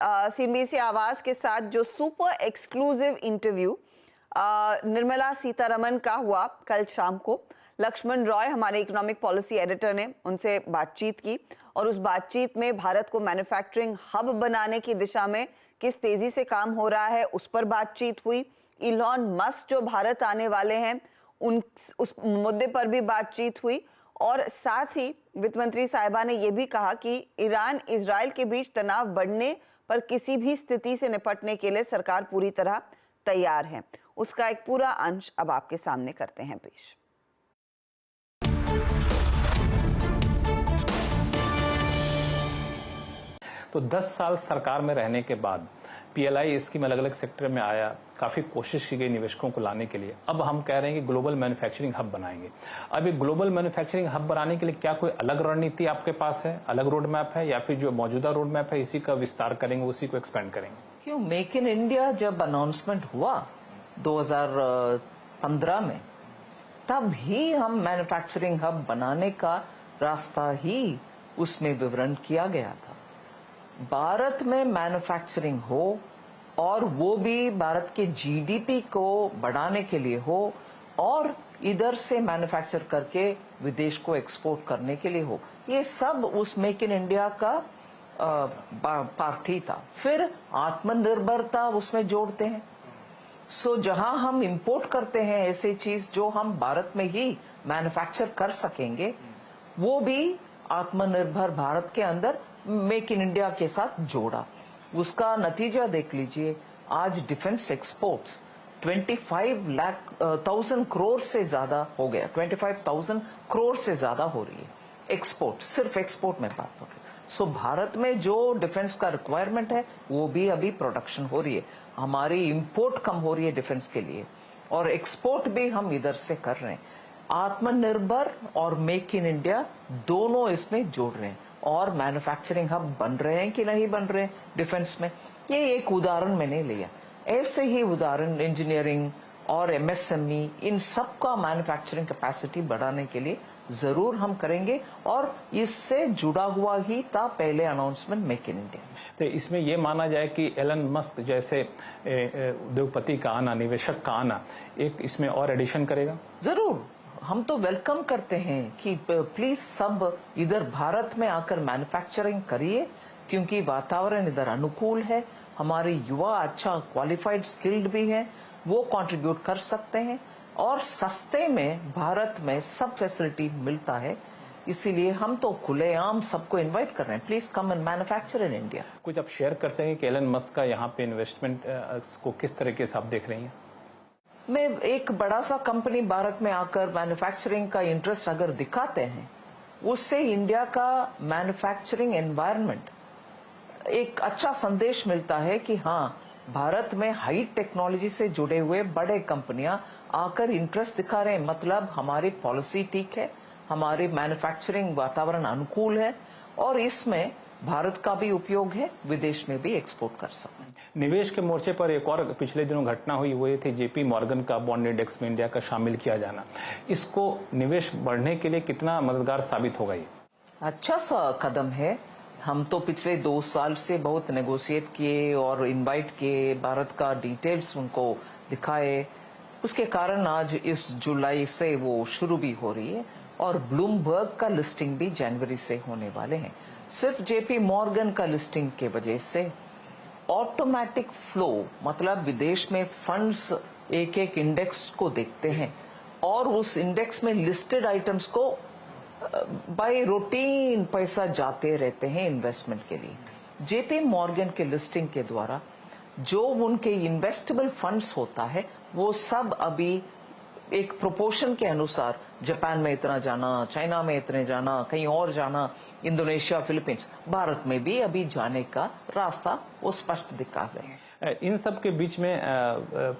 CNBC आवाज के साथ जो super exclusive interview Nirmala Sitharaman का हुआ कल शाम को, लक्ष्मण रॉय हमारे इकोनॉमिक पॉलिसी एडिटर ने उनसे बातचीत की और उस बातचीत में भारत को मैन्युफैक्चरिंग हब बनाने की दिशा में किस तेजी से काम हो रहा है उस पर बातचीत हुई। इलॉन मस्क जो भारत आने वाले हैं उस मुद्दे पर भी बातचीत हुई और साथ ही वित्त मंत्री साहिबा ने यह भी कहा कि ईरान इजराइल के बीच तनाव बढ़ने पर किसी भी स्थिति से निपटने के लिए सरकार पूरी तरह तैयार है। उसका एक पूरा अंश अब आपके सामने करते हैं पेश। तो 10 साल सरकार में रहने के बाद पीएलआई स्कीम अलग अलग सेक्टर में आया, काफी कोशिश की गई निवेशकों को लाने के लिए। अब हम कह रहे हैं कि ग्लोबल मैन्युफैक्चरिंग हब बनाएंगे। अब ये ग्लोबल मैन्युफैक्चरिंग हब बनाने के लिए क्या कोई अलग रणनीति आपके पास है, अलग रोड मैप है, या फिर जो मौजूदा रोड मैप है इसी का विस्तार करेंगे, उसी को एक्सपेंड करेंगे? क्यों, मेक इन इंडिया जब अनाउंसमेंट हुआ 2015 में, तब ही हम मैन्युफैक्चरिंग हब बनाने का रास्ता ही उसमें विवरण किया गया था। भारत में मैन्युफैक्चरिंग हो और वो भी भारत के जीडीपी को बढ़ाने के लिए हो और इधर से मैन्युफैक्चर करके विदेश को एक्सपोर्ट करने के लिए हो, ये सब उस मेक इन इंडिया का पार्ट ही था। फिर आत्मनिर्भरता उसमें जोड़ते हैं। सो जहां हम इंपोर्ट करते हैं ऐसी चीज जो हम भारत में ही मैन्युफैक्चर कर सकेंगे, वो भी आत्मनिर्भर भारत के अंदर मेक इन इंडिया के साथ जोड़ा। उसका नतीजा देख लीजिए, आज डिफेंस एक्सपोर्ट्स 25,000 करोड़ से ज्यादा हो गया, 25,000 करोड़ से ज्यादा हो रही है एक्सपोर्ट, सिर्फ एक्सपोर्ट में बात हो रही है। सो भारत में जो डिफेंस का रिक्वायरमेंट है वो भी अभी प्रोडक्शन हो रही है। हमारी इंपोर्ट कम हो रही है डिफेंस के लिए और एक्सपोर्ट भी हम इधर से कर रहे हैं। आत्मनिर्भर और मेक इन इंडिया दोनों इसमें जोड़ रहे हैं और मैन्युफैक्चरिंग हब बन रहे हैं कि नहीं बन रहे हैं डिफेंस में, ये एक उदाहरण मैंने लिया। ऐसे ही उदाहरण इंजीनियरिंग और एमएसएमई, इन सब का मैन्युफैक्चरिंग कैपेसिटी बढ़ाने के लिए जरूर हम करेंगे और इससे जुड़ा हुआ ही था पहले अनाउंसमेंट मेक इन इंडिया। तो इसमें यह माना जाए कि एलन मस्क जैसे उद्योगपति का आना, निवेशक का आना एक इसमें और एडिशन करेगा? जरूर, हम तो वेलकम करते हैं कि प्लीज सब इधर भारत में आकर मैन्युफैक्चरिंग करिए, क्योंकि वातावरण इधर अनुकूल है, हमारे युवा अच्छा क्वालिफाइड स्किल्ड भी है, वो कंट्रीब्यूट कर सकते हैं और सस्ते में भारत में सब फैसिलिटी मिलता है। इसीलिए हम तो खुलेआम सबको इनवाइट कर रहे हैं, please come and manufacture in India. कुछ आप शेयर कर सकेंगे कि एलन मस्क का यहाँ पे इन्वेस्टमेंट को किस तरीके से आप देख रही हैं? में एक बड़ा सा कंपनी भारत में आकर मैन्युफैक्चरिंग का इंटरेस्ट अगर दिखाते हैं, उससे इंडिया का मैन्युफैक्चरिंग एनवायरनमेंट एक अच्छा संदेश मिलता है कि हाँ, भारत में हाई टेक्नोलॉजी से जुड़े हुए बड़े कंपनियां आकर इंटरेस्ट दिखा रहे हैं। मतलब हमारी पॉलिसी ठीक है, हमारी मैन्युफैक्चरिंग वातावरण अनुकूल है और इसमें भारत का भी उपयोग है, विदेश में भी एक्सपोर्ट कर सकते हैं। निवेश के मोर्चे पर एक और पिछले दिनों घटना हुई, वो ये थी जेपी मॉर्गन का बॉन्ड इंडेक्स में इंडिया का शामिल किया जाना। इसको निवेश बढ़ने के लिए कितना मददगार साबित होगा? ये अच्छा सा कदम है। हम तो पिछले 2 साल से बहुत नेगोशिएट किए और इनवाइट किए, भारत का डिटेल्स उनको दिखाए, उसके कारण आज इस जुलाई से वो शुरू भी हो रही है और ब्लूमबर्ग का लिस्टिंग भी जनवरी से होने वाले हैं। सिर्फ जेपी मॉर्गन का लिस्टिंग के वजह से ऑटोमेटिक फ्लो, मतलब विदेश में फंड्स एक एक इंडेक्स को देखते हैं और उस इंडेक्स में लिस्टेड आइटम्स को बाय रूटीन पैसा जाते रहते हैं इन्वेस्टमेंट के लिए। जेपी मॉर्गन के लिस्टिंग के द्वारा जो उनके इन्वेस्टेबल फंड्स होता है वो सब अभी एक प्रोपोर्शन के अनुसार जापान में इतना जाना, चाइना में इतने जाना, कहीं और जाना, इंडोनेशिया, फिलीपींस, भारत में भी अभी जाने का रास्ता वो स्पष्ट दिखा गए। इन सब के बीच में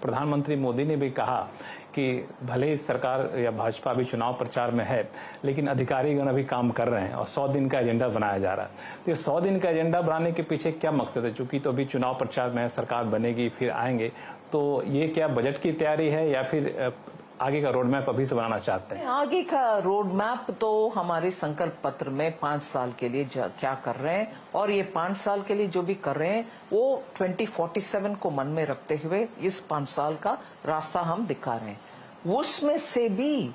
प्रधानमंत्री मोदी ने भी कहा कि भले ही सरकार या भाजपा अभी चुनाव प्रचार में है, लेकिन अधिकारीगण अभी काम कर रहे हैं और 100 दिन का एजेंडा बनाया जा रहा है। तो ये 100 दिन का एजेंडा बनाने के पीछे क्या मकसद है? चूंकि तो अभी चुनाव प्रचार में सरकार बनेगी, फिर आएंगे, तो ये क्या बजट की तैयारी है या फिर आगे का रोड मैप अभी से बनाना चाहते हैं? आगे का रोड मैप तो हमारे संकल्प पत्र में 5 साल के लिए क्या कर रहे हैं, और ये 5 साल के लिए जो भी कर रहे हैं वो 2047 को मन में रखते हुए इस 5 साल का रास्ता हम दिखा रहे हैं। उसमें से भी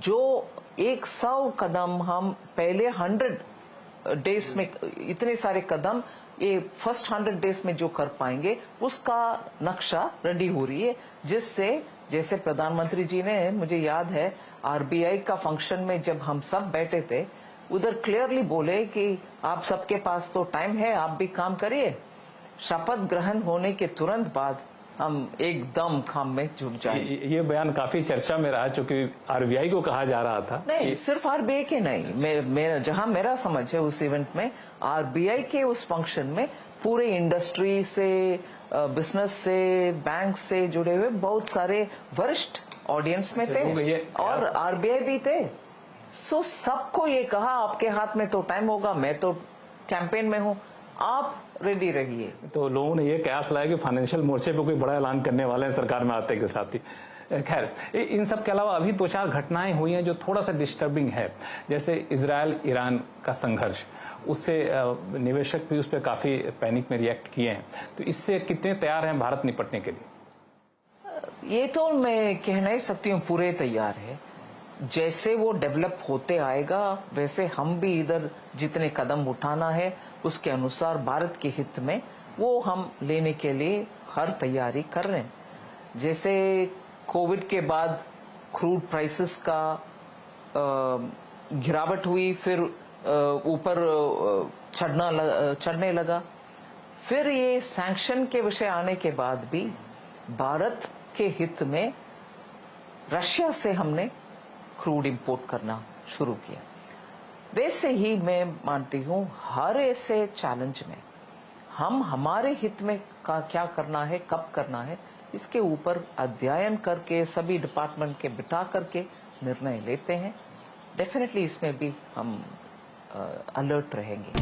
जो 100 कदम हम पहले 100 डेज में, इतने सारे कदम ये फर्स्ट 100 डेज में जो कर पाएंगे उसका नक्शा रेडी हो रही है, जिससे जैसे प्रधानमंत्री जी ने, मुझे याद है आरबीआई का फंक्शन में जब हम सब बैठे थे उधर क्लियरली बोले कि आप सबके पास तो टाइम है, आप भी काम करिए। शपथ ग्रहण होने के तुरंत बाद हम एकदम काम में जुट जाएंगे। ये बयान काफी चर्चा में रहा, चूंकि आरबीआई को कहा जा रहा था। नहीं, सिर्फ आरबीआई के नहीं, जहां मेरा समझ है उस इवेंट में आरबीआई के उस फंक्शन में पूरे इंडस्ट्री से, बिजनेस से, बैंक से जुड़े हुए बहुत सारे वरिष्ठ ऑडियंस में थे और आरबीआई भी थे। सो सबको ये कहा आपके हाथ में तो टाइम होगा, मैं तो कैंपेन में हूं, आप रेडी रहिए। तो लोगों ने ये कयास लाया कि फाइनेंशियल मोर्चे पे कोई बड़ा ऐलान करने वाले हैं सरकार में आते के साथ ही। खैर, इन सब के अलावा अभी 2-4 घटनाएं हुई हैं जो थोड़ा सा डिस्टर्बिंग है, जैसे इजराइल ईरान का संघर्ष, उससे निवेशक भी उस पर काफी पैनिक में रिएक्ट किए हैं। तो इससे कितने तैयार हैं भारत निपटने के लिए? ये तो मैं कह नहीं सकती हूँ पूरे तैयार है। जैसे वो डेवलप होते आएगा वैसे हम भी इधर जितने कदम उठाना है उसके अनुसार भारत के हित में वो हम लेने के लिए हर तैयारी कर रहे हैं। जैसे कोविड के बाद क्रूड प्राइसेस का गिरावट हुई, फिर ऊपर चढ़ने लगा, फिर ये सैंक्शन के विषय आने के बाद भी भारत के हित में रशिया से हमने क्रूड इंपोर्ट करना शुरू किया। वैसे ही मैं मानती हूँ हर ऐसे चैलेंज में हम हमारे हित में क्या करना है, कब करना है, इसके ऊपर अध्ययन करके सभी डिपार्टमेंट के बिठा करके निर्णय लेते हैं। डेफिनेटली इसमें भी हम अलर्ट रहेंगे।